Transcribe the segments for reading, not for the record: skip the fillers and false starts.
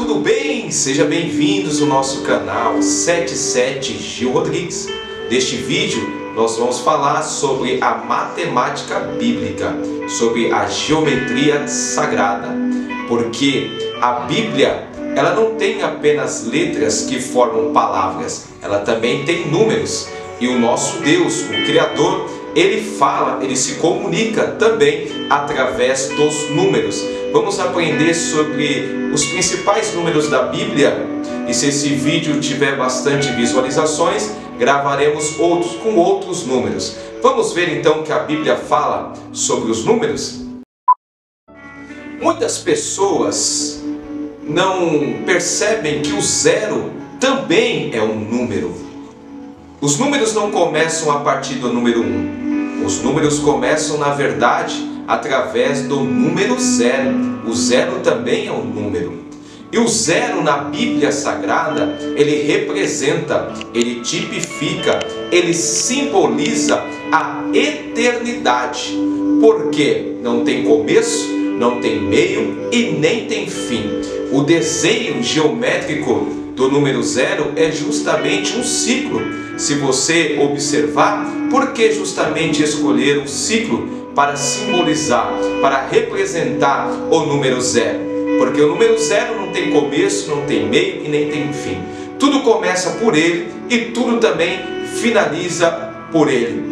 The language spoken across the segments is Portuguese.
tudo bem? Sejam bem-vindos ao nosso canal 77 Gil Rodrigues. Neste vídeo nós vamos falar sobre a matemática bíblica, sobre a geometria sagrada, porque a Bíblia ela não tem apenas letras que formam palavras, ela também tem números. E o nosso Deus, o Criador, ele fala, ele se comunica também através dos números. Vamos aprender sobre os principais números da Bíblia, e se esse vídeo tiver bastante visualizações, gravaremos outros com outros números. Vamos ver então o que a Bíblia fala sobre os números? Muitas pessoas não percebem que o zero também é um número. Os números não começam a partir do número 1. Os números começam, na verdade, através do número zero. O zero também é um número. E o zero na Bíblia Sagrada, ele representa, ele tipifica, ele simboliza a eternidade. Porque não tem começo, não tem meio e nem tem fim. O desenho geométrico do número zero é justamente um ciclo. Se você observar, por que justamente escolher um ciclo para simbolizar, para representar o número zero? Porque o número zero não tem começo, não tem meio e nem tem fim. Tudo começa por ele e tudo também finaliza por ele.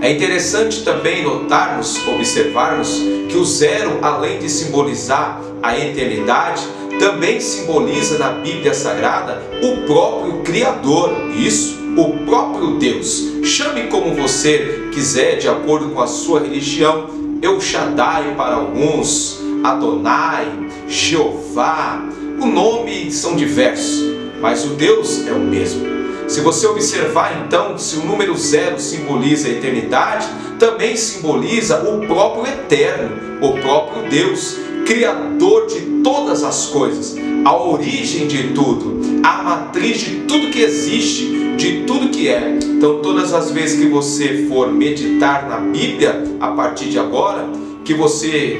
É interessante também notarmos, observarmos que o zero, além de simbolizar a eternidade, também simboliza na Bíblia Sagrada o próprio Criador. Isso, o próprio Deus. Chame como você quiser, de acordo com a sua religião. El Shaddai para alguns, Adonai, Jeová. O nome são diversos, mas o Deus é o mesmo. Se você observar então, se o número zero simboliza a eternidade, também simboliza o próprio Eterno, o próprio Deus, Criador de todas as coisas, a origem de tudo, a matriz de tudo que existe, de tudo que é. Então, todas as vezes que você for meditar na Bíblia, a partir de agora, que você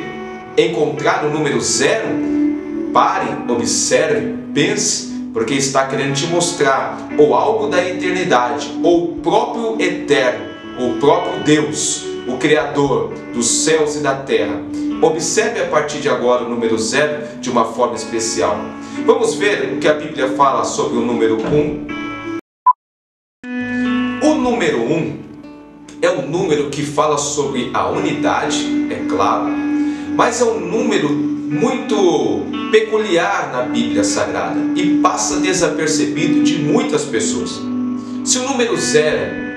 encontrar o número zero, pare, observe, pense, porque está querendo te mostrar ou algo da eternidade, ou o próprio Eterno, o próprio Deus, o Criador dos céus e da terra. Observe a partir de agora o número zero de uma forma especial. Vamos ver o que a Bíblia fala sobre o número 1. O número 1 é um número que fala sobre a unidade, é claro, mas é um número muito peculiar na Bíblia Sagrada e passa desapercebido de muitas pessoas. Se o número 0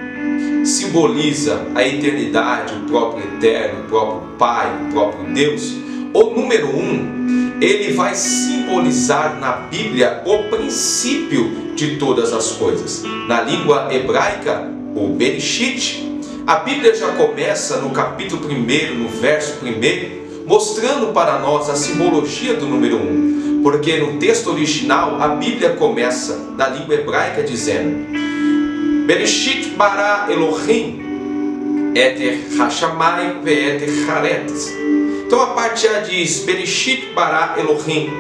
simboliza a eternidade, o próprio Eterno, o próprio Pai, o próprio Deus, o número 1, ele vai simbolizar na Bíblia o princípio de todas as coisas. Na língua hebraica, o Bereshit, a Bíblia já começa no capítulo 1, no verso 1, mostrando para nós a simbologia do número 1, porque no texto original a Bíblia começa na língua hebraica dizendo: Bereshit bara Elohim eter hashamayim ve'eter haaretz. Então a parte A diz: Bereshit bara Elohim,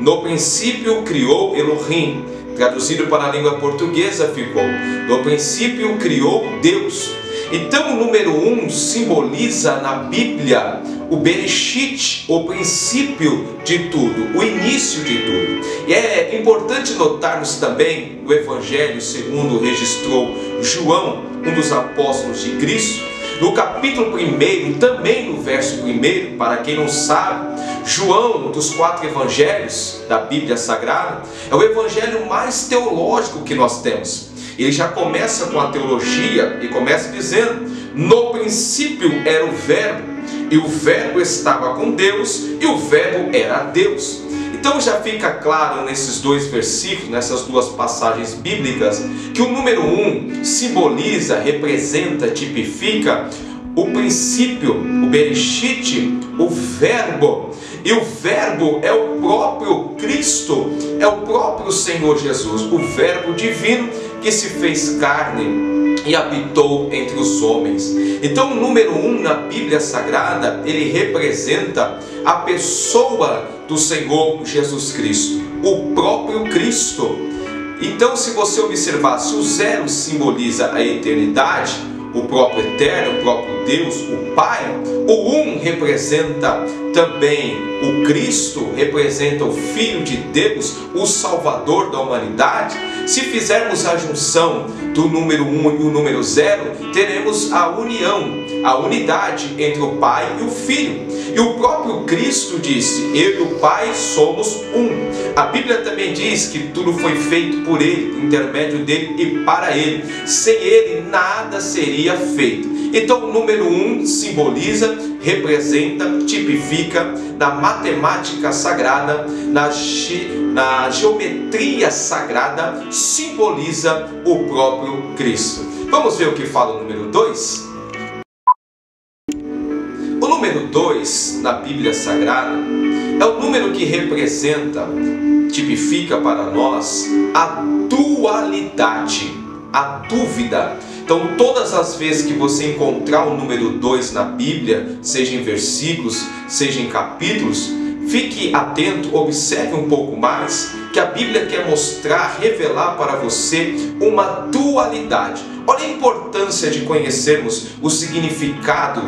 no princípio criou Elohim. Traduzido para a língua portuguesa ficou: no princípio criou Deus. Então o número 1 simboliza na Bíblia o Bereshit, o princípio de tudo, o início de tudo. E é importante notarmos também no Evangelho segundo registrou João, um dos apóstolos de Cristo, no capítulo 1, também no verso 1, para quem não sabe, João, um dos 4 evangelhos da Bíblia Sagrada, é o evangelho mais teológico que nós temos. Ele já começa com a teologia e começa dizendo: no princípio era o Verbo, e o Verbo estava com Deus, e o Verbo era Deus. Então já fica claro nesses dois versículos, nessas duas passagens bíblicas, que o número 1 simboliza, representa, tipifica o princípio, o Bereshit, o Verbo. E o Verbo é o próprio Cristo, é o próprio Senhor Jesus, o Verbo divino que se fez carne e habitou entre os homens. Então o número 1 na Bíblia Sagrada, ele representa a pessoa do Senhor Jesus Cristo. o próprio Cristo. Então, se você observar, se o 0 simboliza a eternidade, o próprio Eterno, o próprio Deus, o Pai, o 1 representa também o Cristo, representa o Filho de Deus, o Salvador da humanidade. Se fizermos a junção do número 1 e o número 0, teremos a união, a unidade entre o Pai e o Filho. E o próprio Cristo disse: eu e o Pai somos um. A Bíblia também diz que tudo foi feito por Ele, por intermédio dEle e para Ele. Sem Ele nada seria feito. Então o número 1 simboliza, representa, tipifica na matemática sagrada, na geometria sagrada, simboliza o próprio Cristo. Vamos ver o que fala o número 2? O número 2 na Bíblia Sagrada é o número que representa, tipifica para nós a dualidade, a dúvida. Então, todas as vezes que você encontrar o número 2 na Bíblia, seja em versículos, seja em capítulos, fique atento, observe um pouco mais, que a Bíblia quer mostrar, revelar para você uma dualidade. Olha a importância de conhecermos o significado,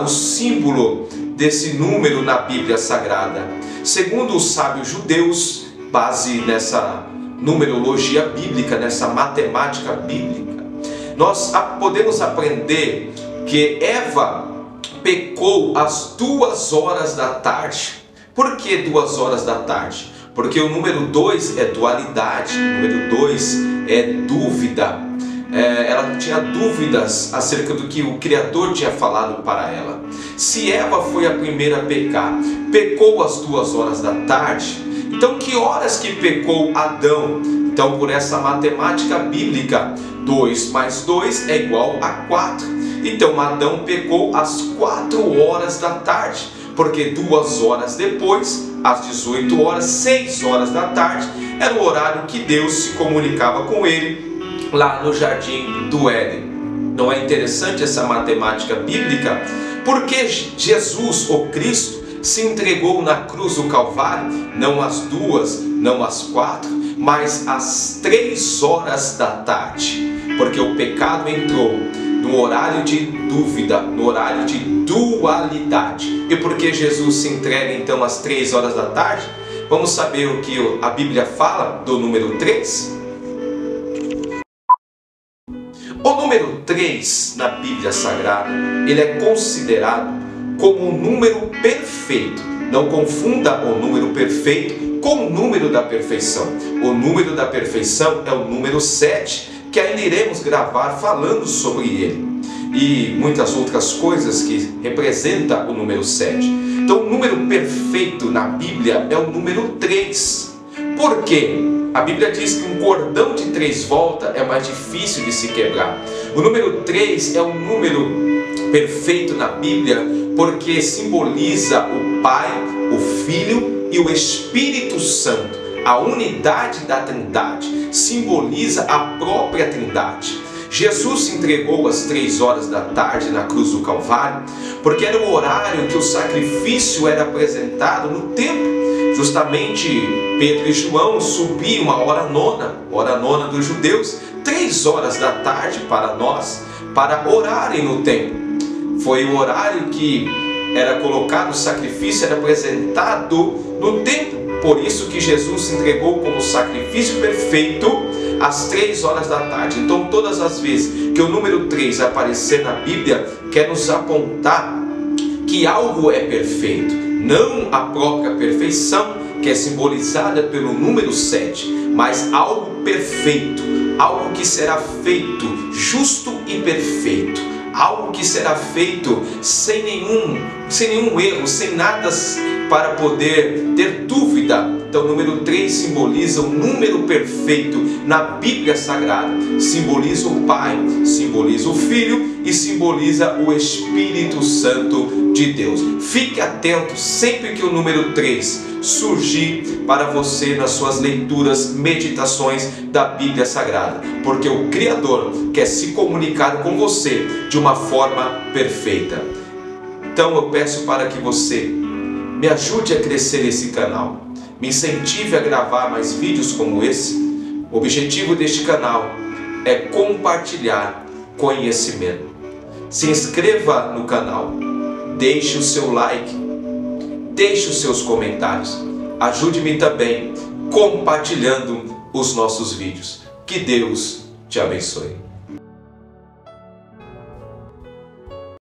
o símbolo desse número na Bíblia Sagrada. Segundo os sábios judeus, base nessa numerologia bíblica, nessa matemática bíblica, nós podemos aprender que Eva pecou às 2 horas da tarde. Por que 2 horas da tarde? Porque o número 2 é dualidade, o número 2 é dúvida. Ela tinha dúvidas acerca do que o Criador tinha falado para ela. Se Eva foi a primeira a pecar, pecou às 2 horas da tarde, então que horas que pecou Adão? Então, por essa matemática bíblica, 2 mais 2 é igual a 4. Então Adão pecou às 4 horas da tarde, porque 2 horas depois, às 18 horas, 6 horas da tarde, era o horário que Deus se comunicava com ele lá no jardim do Éden. Não é interessante essa matemática bíblica? Porque Jesus, o Cristo, se entregou na cruz do Calvário, não às 2, não às 4, mas às 3 horas da tarde. Porque o pecado entrou no horário de dúvida, no horário de dualidade. E por que Jesus se entrega então às 3 horas da tarde? Vamos saber o que a Bíblia fala do número 3? O número 3 na Bíblia Sagrada, ele é considerado como um número perfeito. Não confunda o número perfeito com o número da perfeição. O número da perfeição é o número 7, que ainda iremos gravar falando sobre ele. E muitas outras coisas que representam o número 7. Então o número perfeito na Bíblia é o número 3. Por quê? A Bíblia diz que um cordão de 3 voltas é mais difícil de se quebrar. O número 3 é um número perfeito na Bíblia porque simboliza o Pai, o Filho e o Espírito Santo. A unidade da Trindade simboliza a própria Trindade. Jesus se entregou às 3 horas da tarde na cruz do Calvário porque era o horário que o sacrifício era apresentado no templo. Justamente Pedro e João subiam a hora nona dos judeus, 3 horas da tarde para nós, para orarem no templo. Foi o horário que era colocado, o sacrifício era apresentado no templo. Por isso que Jesus se entregou como sacrifício perfeito às 3 horas da tarde. Então todas as vezes que o número 3 aparecer na Bíblia, quer nos apontar que algo é perfeito. Não a própria perfeição, que é simbolizada pelo número 7, mas algo perfeito, algo que será feito justo e perfeito, algo que será feito sem nenhum erro, sem nada para poder ter dúvida. Então o número 3 simboliza o número perfeito na Bíblia Sagrada, simboliza o Pai, simboliza o Filho e simboliza o Espírito Santo de Deus. Fique atento sempre que o número 3 surgir para você nas suas leituras, meditações da Bíblia Sagrada, porque o Criador quer se comunicar com você de uma forma perfeita. Então eu peço para que você me ajude a crescer esse canal. me incentive a gravar mais vídeos como esse. O objetivo deste canal é compartilhar conhecimento. Se inscreva no canal, deixe o seu like, deixe os seus comentários. Ajude-me também compartilhando os nossos vídeos. Que Deus te abençoe.